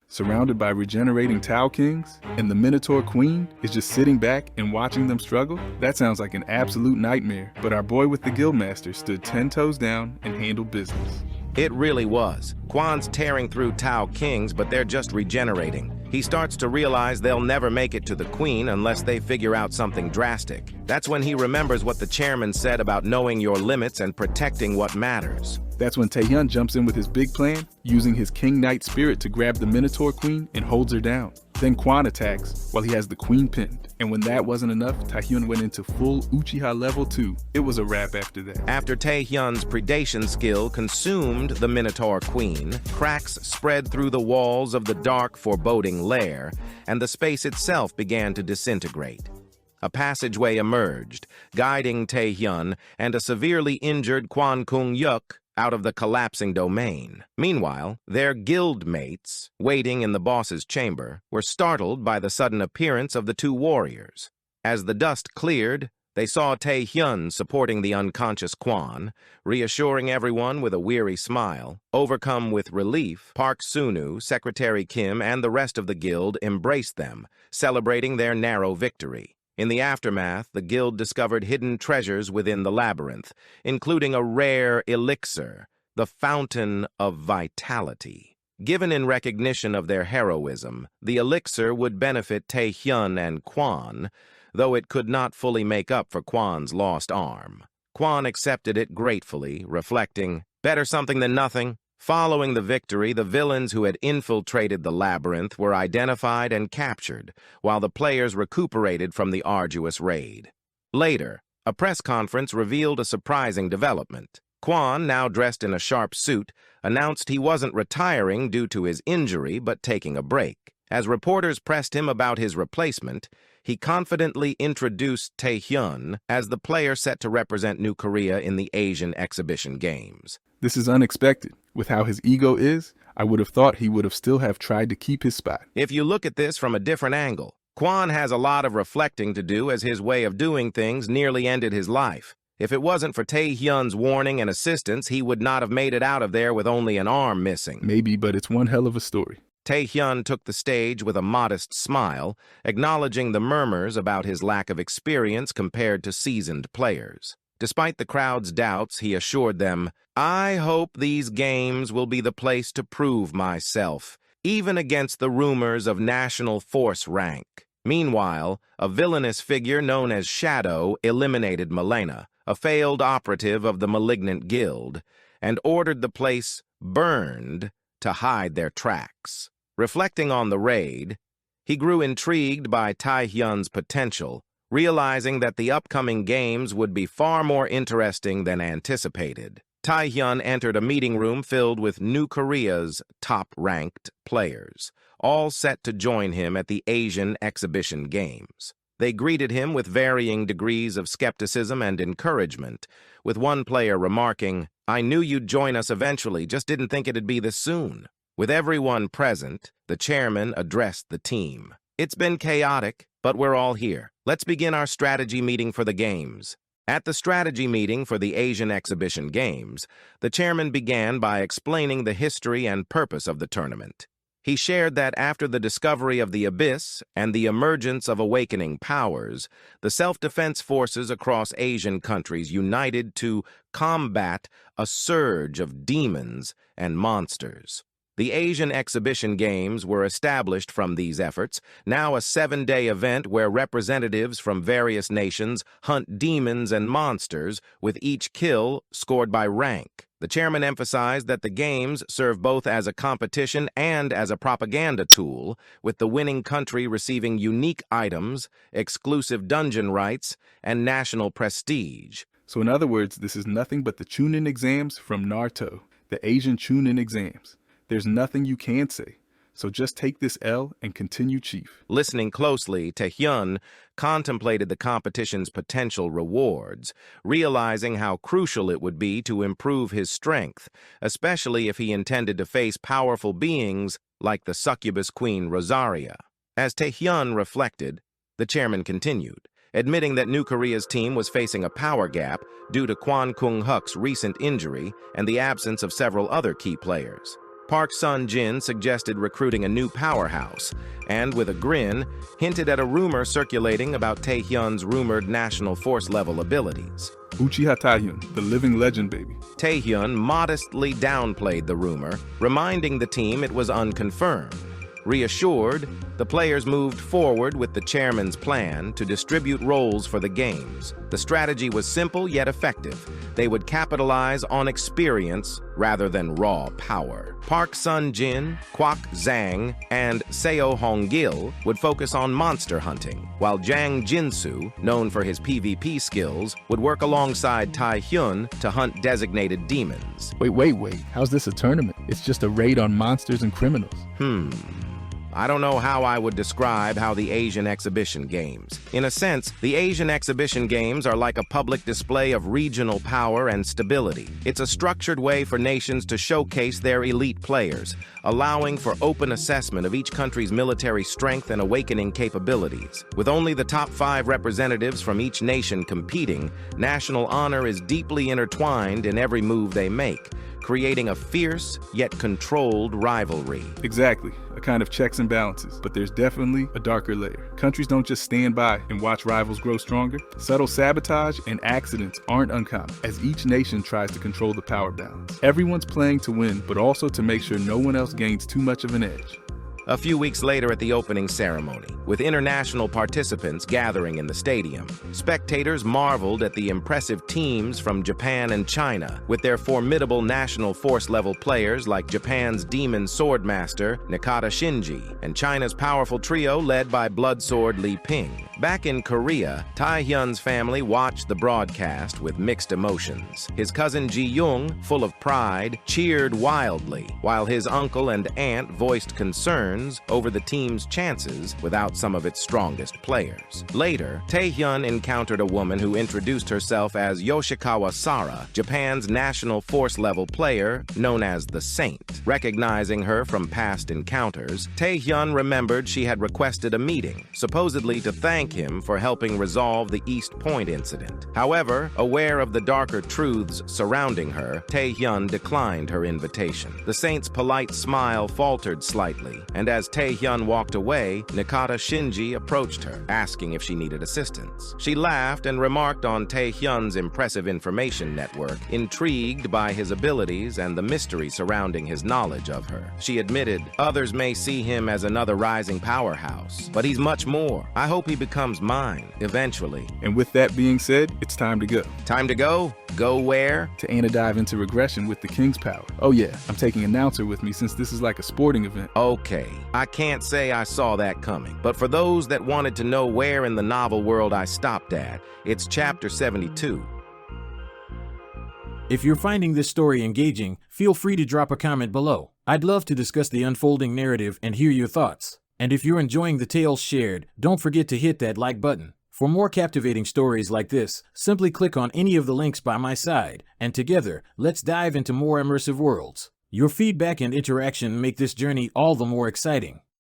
surrounded by regenerating Tao Kings, and the Minotaur Queen is just sitting back and watching them struggle? That sounds like an absolute nightmare, but our boy with the Guildmaster stood 10 toes down and handled business. It really was. Kwan's tearing through Tao Kings, but they're just regenerating. He starts to realize they'll never make it to the Queen unless they figure out something drastic. That's when he remembers what the chairman said about knowing your limits and protecting what matters. That's when Taehyun jumps in with his big plan, using his King Knight spirit to grab the Minotaur Queen and holds her down. Then Kwan attacks while he has the Queen pinned. And when that wasn't enough, Taehyun went into full Uchiha level 2. It was a wrap after that. After Taehyun's predation skill consumed the Minotaur Queen, cracks spread through the walls of the dark, foreboding lair, and the space itself began to disintegrate. A passageway emerged, guiding Taehyun and a severely injured Kwan Kung Yuk out of the collapsing domain. Meanwhile, their guild mates, waiting in the boss's chamber, were startled by the sudden appearance of the two warriors. As the dust cleared, they saw Taehyun supporting the unconscious Kwan, reassuring everyone with a weary smile. Overcome with relief, Park Sunu, Secretary Kim, and the rest of the guild embraced them, celebrating their narrow victory. In the aftermath, the guild discovered hidden treasures within the labyrinth, including a rare elixir, the Fountain of Vitality. Given in recognition of their heroism, the elixir would benefit Taehyun and Kwan, though it could not fully make up for Kwan's lost arm. Kwan accepted it gratefully, reflecting, "Better something than nothing." Following the victory, the villains who had infiltrated the labyrinth were identified and captured, while the players recuperated from the arduous raid. Later, a press conference revealed a surprising development. Kwan, now dressed in a sharp suit, announced he wasn't retiring due to his injury but taking a break. As reporters pressed him about his replacement, he confidently introduced Taehyun as the player set to represent New Korea in the Asian Exhibition Games. This is unexpected. With how his ego is, I would have thought he would have still have tried to keep his spot. If you look at this from a different angle, Kwan has a lot of reflecting to do as his way of doing things nearly ended his life. If it wasn't for Taehyun's warning and assistance, he would not have made it out of there with only an arm missing. Maybe, but it's one hell of a story. Taehyun took the stage with a modest smile, acknowledging the murmurs about his lack of experience compared to seasoned players. Despite the crowd's doubts, he assured them, "I hope these games will be the place to prove myself, even against the rumors of national force rank." Meanwhile, a villainous figure known as Shadow eliminated Milena, a failed operative of the malignant guild, and ordered the place burned to hide their tracks. Reflecting on the raid, he grew intrigued by Taehyun's potential, realizing that the upcoming games would be far more interesting than anticipated. Taehyun entered a meeting room filled with New Korea's top-ranked players, all set to join him at the Asian Exhibition Games. They greeted him with varying degrees of skepticism and encouragement, with one player remarking, "I knew you'd join us eventually, just didn't think it'd be this soon." With everyone present, the chairman addressed the team. "It's been chaotic, but we're all here. Let's begin our strategy meeting for the games." At the strategy meeting for the Asian Exhibition Games, the chairman began by explaining the history and purpose of the tournament. He shared that after the discovery of the Abyss and the emergence of awakening powers, the self-defense forces across Asian countries united to combat a surge of demons and monsters. The Asian Exhibition Games were established from these efforts, now a 7-day event where representatives from various nations hunt demons and monsters, with each kill scored by rank. The chairman emphasized that the games serve both as a competition and as a propaganda tool, with the winning country receiving unique items, exclusive dungeon rights, and national prestige. So in other words, this is nothing but the Chunin exams from Naruto, the Asian Chunin exams. There's nothing you can say, so just take this L and continue, Chief. Listening closely, Taehyun contemplated the competition's potential rewards, realizing how crucial it would be to improve his strength, especially if he intended to face powerful beings like the succubus queen Rosaria. As Taehyun reflected, the chairman continued, admitting that New Korea's team was facing a power gap due to Kwan Kung Huk's recent injury and the absence of several other key players. Park Sun-jin suggested recruiting a new powerhouse, and with a grin, hinted at a rumor circulating about Taehyun's rumored national force-level abilities. Uchiha Taehyun, the living legend baby. Taehyun modestly downplayed the rumor, reminding the team it was unconfirmed. Reassured, the players moved forward with the chairman's plan to distribute roles for the games. The strategy was simple yet effective. They would capitalize on experience rather than raw power. Park Sun-jin, Kwak Zhang, and Seo Hong-gil would focus on monster hunting, while Jang Jin-soo, known for his PvP skills, would work alongside Taehyun to hunt designated demons. Wait. How's this a tournament? It's just a raid on monsters and criminals. I don't know how I would describe how the Asian Exhibition Games. In a sense, the Asian Exhibition Games are like a public display of regional power and stability. It's a structured way for nations to showcase their elite players, allowing for open assessment of each country's military strength and awakening capabilities. With only the top 5 representatives from each nation competing, national honor is deeply intertwined in every move they make, creating a fierce yet controlled rivalry. Exactly, a kind of checks and balances, but there's definitely a darker layer. Countries don't just stand by and watch rivals grow stronger. Subtle sabotage and accidents aren't uncommon, as each nation tries to control the power balance. Everyone's playing to win, but also to make sure no one else gains too much of an edge. A few weeks later at the opening ceremony, with international participants gathering in the stadium, spectators marveled at the impressive teams from Japan and China, with their formidable national force-level players like Japan's demon swordmaster, Nakata Shinji, and China's powerful trio led by Bloodsword Li Ping. Back in Korea, Taehyun's family watched the broadcast with mixed emotions. His cousin Ji-young, full of pride, cheered wildly, while his uncle and aunt voiced concerns over the team's chances without some of its strongest players. Later, Taehyun encountered a woman who introduced herself as Yoshikawa Sara, Japan's national force-level player known as the Saint. Recognizing her from past encounters, Taehyun remembered she had requested a meeting, supposedly to thank him for helping resolve the East Point incident. However, aware of the darker truths surrounding her, Taehyun declined her invitation. The Saint's polite smile faltered slightly, and as Taehyun walked away, Nakata Shinji approached her, asking if she needed assistance. She laughed and remarked on Taehyun's impressive information network, intrigued by his abilities and the mystery surrounding his knowledge of her. She admitted, "Others may see him as another rising powerhouse, but he's much more. I hope he becomes mine, eventually." And with that being said, it's time to go. Time to go? Go where? To dive into regression with the King's Power. Oh yeah, I'm taking an announcer with me since this is like a sporting event. Okay, I can't say I saw that coming, but for those that wanted to know where in the novel world I stopped at, it's chapter 72. If you're finding this story engaging, feel free to drop a comment below. I'd love to discuss the unfolding narrative and hear your thoughts. And if you're enjoying the tales shared, don't forget to hit that like button. For more captivating stories like this, simply click on any of the links by my side, and together, let's dive into more immersive worlds. Your feedback and interaction make this journey all the more exciting.